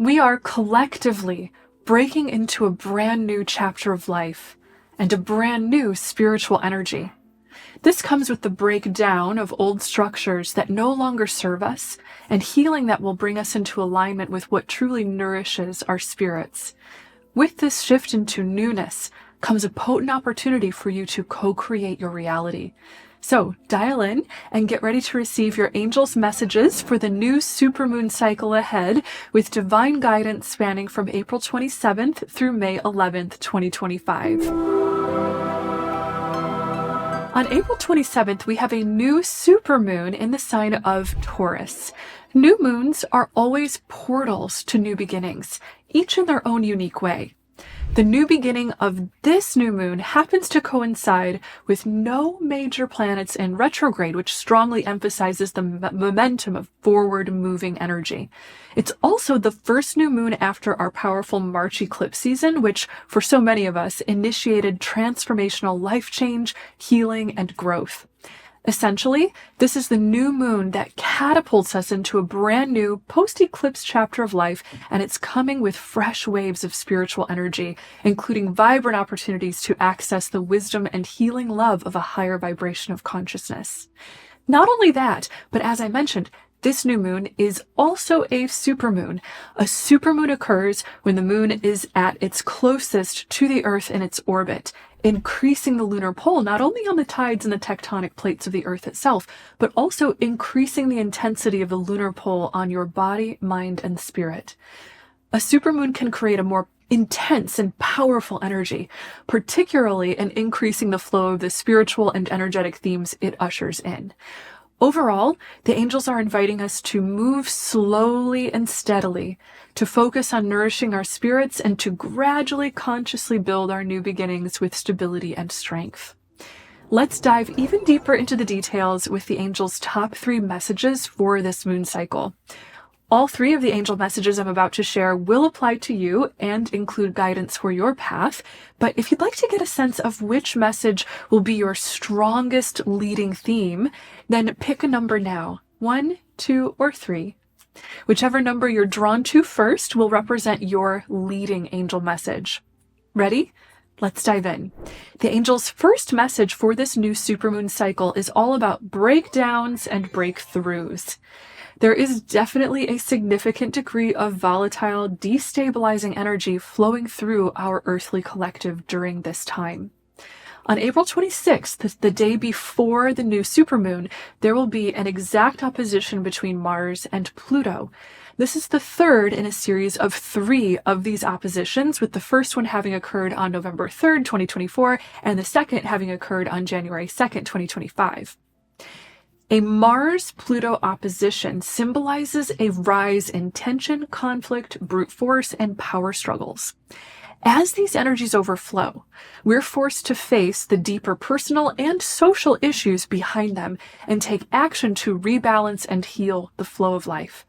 We are collectively breaking into a brand new chapter of life and a brand new spiritual energy. This comes with the breakdown of old structures that no longer serve us and healing that will bring us into alignment with what truly nourishes our spirits. With this shift into newness comes a potent opportunity for you to co-create your reality. So dial in and get ready to receive your angels' messages for the new supermoon cycle ahead with divine guidance spanning from April 27th through May 11th, 2025. On April 27th, we have a new supermoon in the sign of Taurus. New moons are always portals to new beginnings, each in their own unique way. The new beginning of this new moon happens to coincide with no major planets in retrograde, which strongly emphasizes the momentum of forward-moving energy. It's also the first new moon after our powerful March eclipse season, which, for so many of us, initiated transformational life change, healing, and growth. Essentially, this is the new moon that catapults us into a brand new post-eclipse chapter of life, and it's coming with fresh waves of spiritual energy, including vibrant opportunities to access the wisdom and healing love of a higher vibration of consciousness. Not only that, but as I mentioned, this new moon is also a supermoon. A supermoon occurs when the moon is at its closest to the Earth in its orbit, increasing the lunar pull not only on the tides and the tectonic plates of the Earth itself, but also increasing the intensity of the lunar pull on your body, mind, and spirit. A supermoon can create a more intense and powerful energy, particularly in increasing the flow of the spiritual and energetic themes it ushers in. Overall, the angels are inviting us to move slowly and steadily, to focus on nourishing our spirits, and to gradually, consciously build our new beginnings with stability and strength. Let's dive even deeper into the details with the angels' top 3 messages for this moon cycle. All 3 of the angel messages I'm about to share will apply to you and include guidance for your path, but if you'd like to get a sense of which message will be your strongest leading theme, then pick a number now, 1, 2, or 3. Whichever number you're drawn to first will represent your leading angel message. Ready? Let's dive in. The angel's first message for this new supermoon cycle is all about breakdowns and breakthroughs. There is definitely a significant degree of volatile, destabilizing energy flowing through our earthly collective during this time. On April 26th, the day before the new supermoon, there will be an exact opposition between Mars and Pluto. This is the third in a series of 3 of these oppositions, with the first one having occurred on November 3rd, 2024, and the second having occurred on January 2nd, 2025. A Mars-Pluto opposition symbolizes a rise in tension, conflict, brute force, and power struggles. As these energies overflow, we're forced to face the deeper personal and social issues behind them and take action to rebalance and heal the flow of life.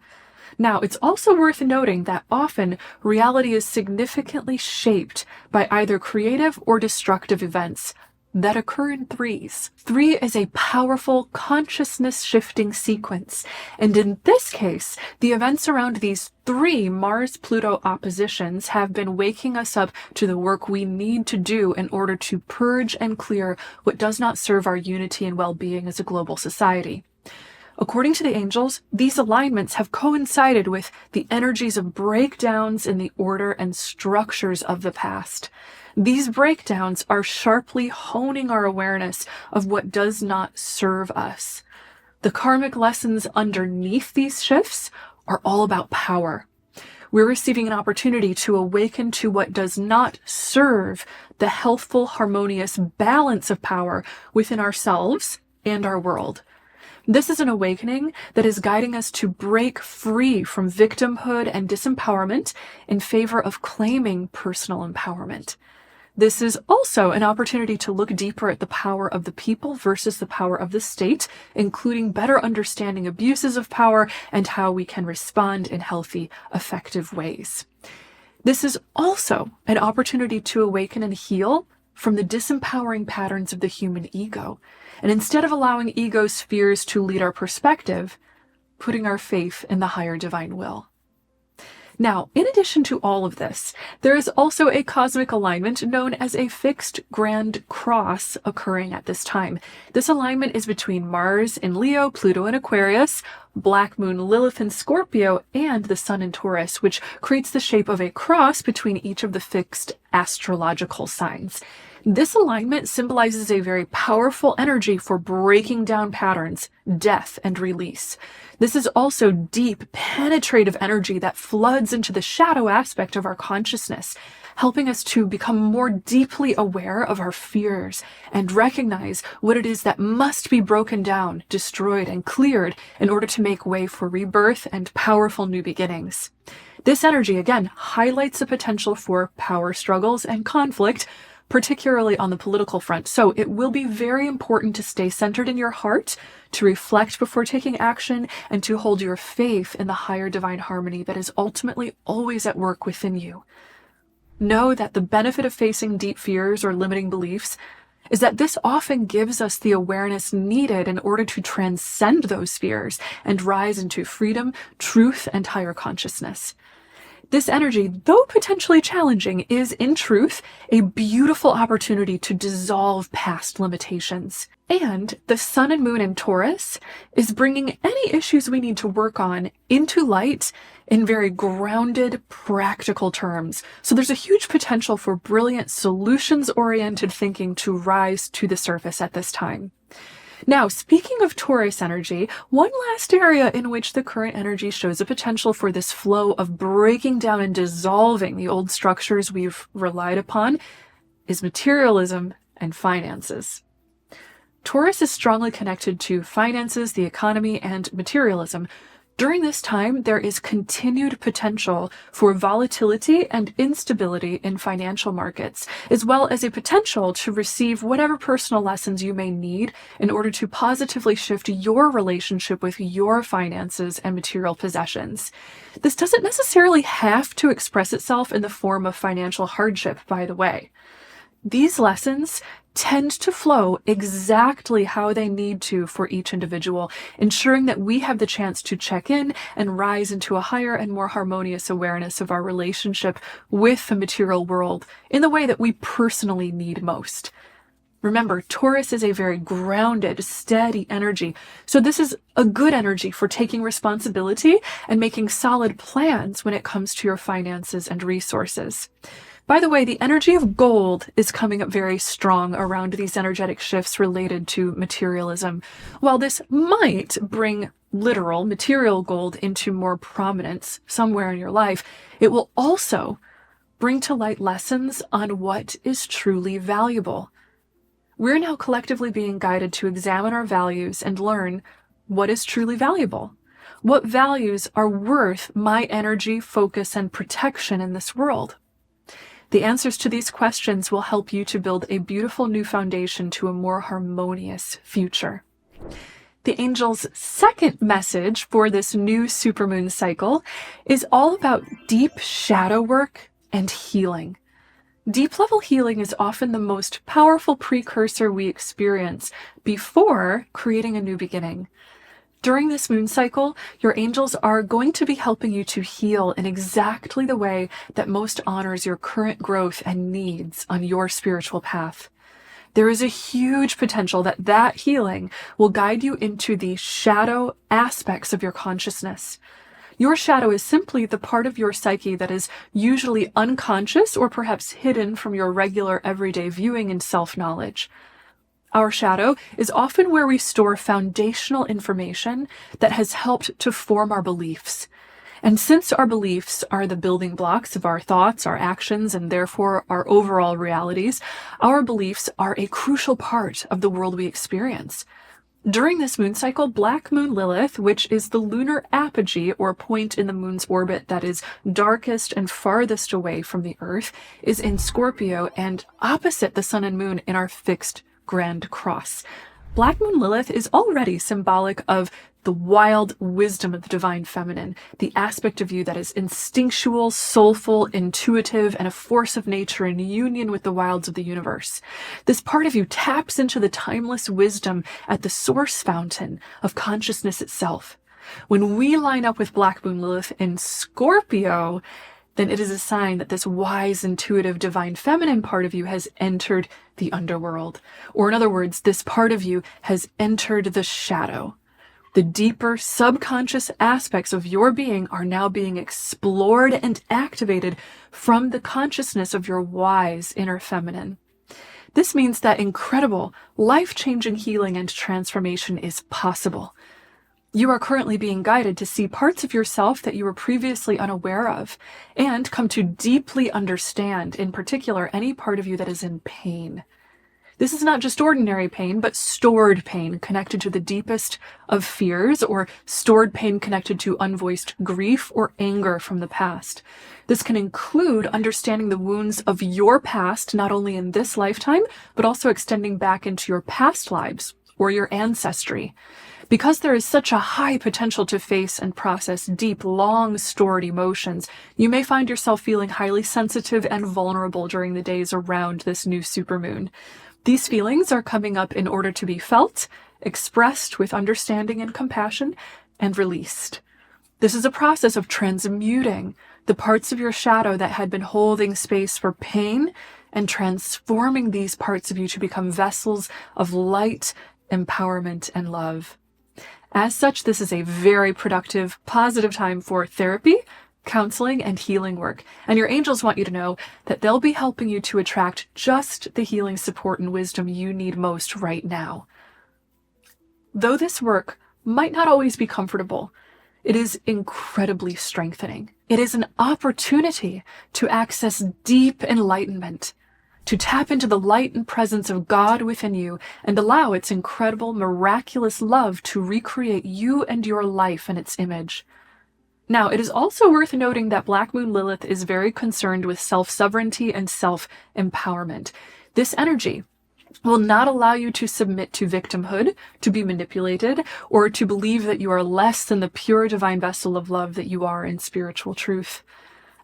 Now, it's also worth noting that often reality is significantly shaped by either creative or destructive events that occur in 3s. 3 is a powerful consciousness-shifting sequence, and in this case, the events around these 3 Mars-Pluto oppositions have been waking us up to the work we need to do in order to purge and clear what does not serve our unity and well-being as a global society. According to the angels, these alignments have coincided with the energies of breakdowns in the order and structures of the past. These breakdowns are sharply honing our awareness of what does not serve us. The karmic lessons underneath these shifts are all about power. We're receiving an opportunity to awaken to what does not serve the healthful, harmonious balance of power within ourselves and our world. This is an awakening that is guiding us to break free from victimhood and disempowerment in favor of claiming personal empowerment. This is also an opportunity to look deeper at the power of the people versus the power of the state, including better understanding abuses of power and how we can respond in healthy, effective ways. This is also an opportunity to awaken and heal from the disempowering patterns of the human ego, and instead of allowing ego's fears to lead our perspective, putting our faith in the higher divine will. Now, in addition to all of this, there is also a cosmic alignment known as a fixed grand cross occurring at this time. This alignment is between Mars in Leo, Pluto in Aquarius, Black Moon Lilith in Scorpio, and the Sun in Taurus, which creates the shape of a cross between each of the fixed astrological signs. This alignment symbolizes a very powerful energy for breaking down patterns, death, and release. This is also deep, penetrative energy that floods into the shadow aspect of our consciousness, helping us to become more deeply aware of our fears and recognize what it is that must be broken down, destroyed, and cleared in order to make way for rebirth and powerful new beginnings. This energy, again, highlights the potential for power struggles and conflict, particularly on the political front. So it will be very important to stay centered in your heart, to reflect before taking action, and to hold your faith in the higher divine harmony that is ultimately always at work within you. Know that the benefit of facing deep fears or limiting beliefs is that this often gives us the awareness needed in order to transcend those fears and rise into freedom, truth, and higher consciousness. This energy, though potentially challenging, is in truth a beautiful opportunity to dissolve past limitations. And the Sun and Moon in Taurus is bringing any issues we need to work on into light in very grounded, practical terms. So there's a huge potential for brilliant, solutions-oriented thinking to rise to the surface at this time. Now, speaking of Taurus energy, one last area in which the current energy shows a potential for this flow of breaking down and dissolving the old structures we've relied upon is materialism and finances. Taurus is strongly connected to finances, the economy, and materialism. During this time, there is continued potential for volatility and instability in financial markets, as well as a potential to receive whatever personal lessons you may need in order to positively shift your relationship with your finances and material possessions. This doesn't necessarily have to express itself in the form of financial hardship, by the way. These lessons tend to flow exactly how they need to for each individual, ensuring that we have the chance to check in and rise into a higher and more harmonious awareness of our relationship with the material world in the way that we personally need most. Remember, Taurus is a very grounded, steady energy, so this is a good energy for taking responsibility and making solid plans when it comes to your finances and resources. By the way, the energy of gold is coming up very strong around these energetic shifts related to materialism. While this might bring literal material gold into more prominence somewhere in your life, it will also bring to light lessons on what is truly valuable. We're now collectively being guided to examine our values and learn what is truly valuable. What values are worth my energy, focus, and protection in this world? The answers to these questions will help you to build a beautiful new foundation to a more harmonious future. The angel's second message for this new supermoon cycle is all about deep shadow work and healing. Deep level healing is often the most powerful precursor we experience before creating a new beginning. During this moon cycle, your angels are going to be helping you to heal in exactly the way that most honors your current growth and needs on your spiritual path. There is a huge potential that healing will guide you into the shadow aspects of your consciousness. Your shadow is simply the part of your psyche that is usually unconscious or perhaps hidden from your regular everyday viewing and self-knowledge. Our shadow is often where we store foundational information that has helped to form our beliefs. And since our beliefs are the building blocks of our thoughts, our actions, and therefore our overall realities, our beliefs are a crucial part of the world we experience. During this moon cycle, Black Moon Lilith, which is the lunar apogee or point in the moon's orbit that is darkest and farthest away from the Earth, is in Scorpio and opposite the Sun and Moon in our fixed grand cross. Black Moon Lilith is already symbolic of the wild wisdom of the divine feminine, the aspect of you that is instinctual, soulful, intuitive, and a force of nature in union with the wilds of the universe. This part of you taps into the timeless wisdom at the source fountain of consciousness itself. When we line up with Black Moon Lilith in Scorpio, then it is a sign that this wise, intuitive, divine feminine part of you has entered the underworld. Or in other words, this part of you has entered the shadow. The deeper subconscious aspects of your being are now being explored and activated from the consciousness of your wise inner feminine. This means that incredible, life-changing healing and transformation is possible. You are currently being guided to see parts of yourself that you were previously unaware of, and come to deeply understand, in particular, any part of you that is in pain. This is not just ordinary pain, but stored pain connected to the deepest of fears, or stored pain connected to unvoiced grief or anger from the past. This can include understanding the wounds of your past, not only in this lifetime, but also extending back into your past lives or your ancestry. Because there is such a high potential to face and process deep, long stored emotions, you may find yourself feeling highly sensitive and vulnerable during the days around this new supermoon. These feelings are coming up in order to be felt, expressed with understanding and compassion, and released. This is a process of transmuting the parts of your shadow that had been holding space for pain and transforming these parts of you to become vessels of light, empowerment, and love. As such, this is a very productive, positive time for therapy, counseling, and healing work. And your angels want you to know that they'll be helping you to attract just the healing support and wisdom you need most right now. Though this work might not always be comfortable, it is incredibly strengthening. It is an opportunity to access deep enlightenment, to tap into the light and presence of God within you and allow its incredible, miraculous love to recreate you and your life in its image. Now, it is also worth noting that Black Moon Lilith is very concerned with self-sovereignty and self-empowerment. This energy will not allow you to submit to victimhood, to be manipulated, or to believe that you are less than the pure divine vessel of love that you are in spiritual truth.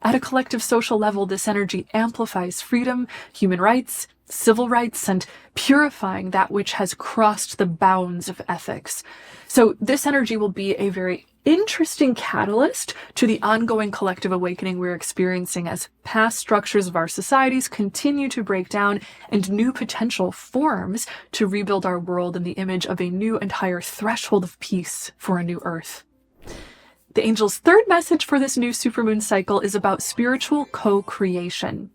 At a collective social level, this energy amplifies freedom, human rights, civil rights, and purifying that which has crossed the bounds of ethics. So this energy will be a very interesting catalyst to the ongoing collective awakening we're experiencing as past structures of our societies continue to break down and new potential forms to rebuild our world in the image of a new and higher threshold of peace for a new earth. The angel's third message for this new supermoon cycle is about spiritual co-creation.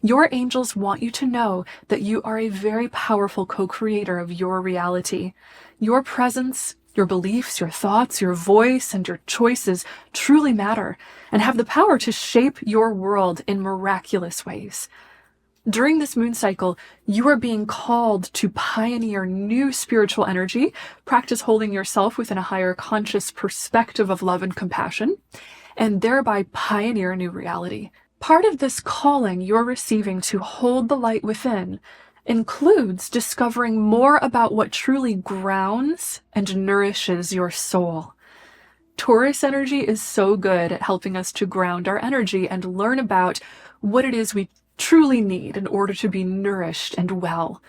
Your angels want you to know that you are a very powerful co-creator of your reality. Your presence, your beliefs, your thoughts, your voice, and your choices truly matter and have the power to shape your world in miraculous ways. During this moon cycle, you are being called to pioneer new spiritual energy, practice holding yourself within a higher conscious perspective of love and compassion, and thereby pioneer a new reality. Part of this calling you're receiving to hold the light within includes discovering more about what truly grounds and nourishes your soul. Taurus energy is so good at helping us to ground our energy and learn about what it is we truly need in order to be nourished and well.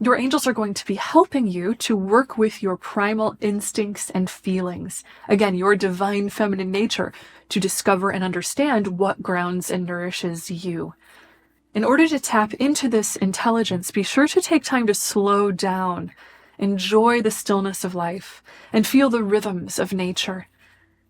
Your angels are going to be helping you to work with your primal instincts and feelings. Again, your divine feminine nature, to discover and understand what grounds and nourishes you. In order to tap into this intelligence, be sure to take time to slow down, enjoy the stillness of life, and feel the rhythms of nature.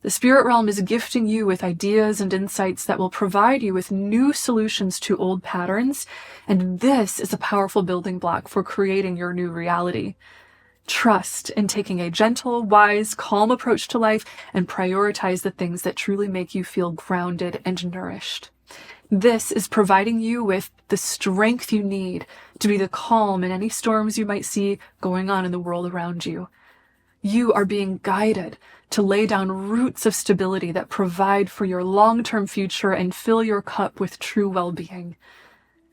The spirit realm is gifting you with ideas and insights that will provide you with new solutions to old patterns, and this is a powerful building block for creating your new reality. Trust in taking a gentle, wise, calm approach to life and prioritize the things that truly make you feel grounded and nourished. This is providing you with the strength you need to be the calm in any storms you might see going on in the world around you. You are being guided to lay down roots of stability that provide for your long-term future and fill your cup with true well-being.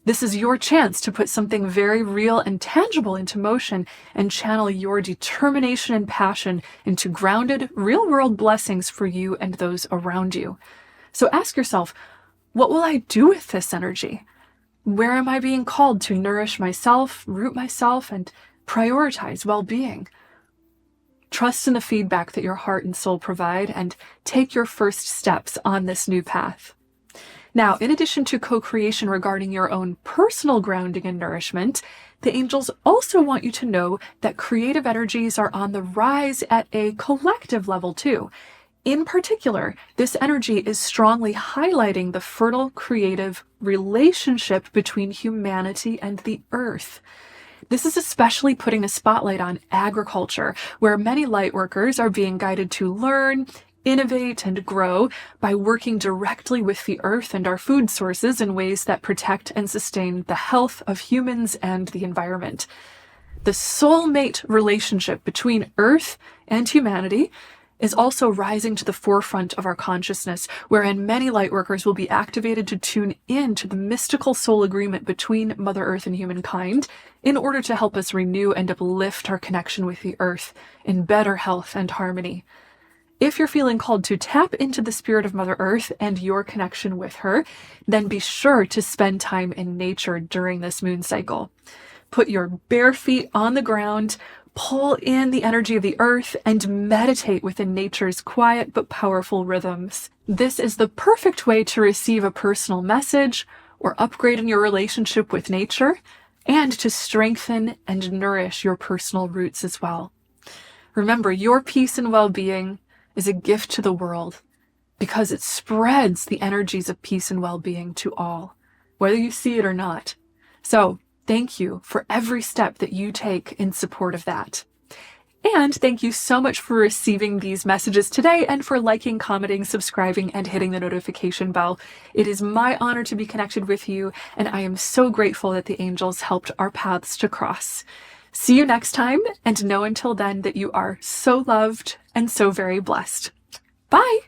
This is your chance to put something very real and tangible into motion and channel your determination and passion into grounded, real-world blessings for you and those around you. So ask yourself, what will I do with this energy? Where am I being called to nourish myself, root myself, and prioritize well-being? Trust in the feedback that your heart and soul provide and take your first steps on this new path. Now, in addition to co-creation regarding your own personal grounding and nourishment, the angels also want you to know that creative energies are on the rise at a collective level too. In particular, this energy is strongly highlighting the fertile creative relationship between humanity and the earth. This is especially putting a spotlight on agriculture, where many lightworkers are being guided to learn, innovate, and grow by working directly with the earth and our food sources in ways that protect and sustain the health of humans and the environment. The soulmate relationship between earth and humanity is also rising to the forefront of our consciousness, wherein many lightworkers will be activated to tune in to the mystical soul agreement between Mother Earth and humankind in order to help us renew and uplift our connection with the earth in better health and harmony. If you're feeling called to tap into the spirit of Mother Earth and your connection with her, then be sure to spend time in nature during this moon cycle. Put your bare feet on the ground, pull in the energy of the earth, and meditate within nature's quiet but powerful rhythms. This is the perfect way to receive a personal message or upgrade in your relationship with nature, and to strengthen and nourish your personal roots as well. Remember, your peace and well-being is a gift to the world because it spreads the energies of peace and well-being to all, whether you see it or not. So thank you for every step that you take in support of that. And thank you so much for receiving these messages today and for liking, commenting, subscribing, and hitting the notification bell. It is my honor to be connected with you, and I am so grateful that the angels helped our paths to cross. See you next time, and know until then that you are so loved and so very blessed. Bye!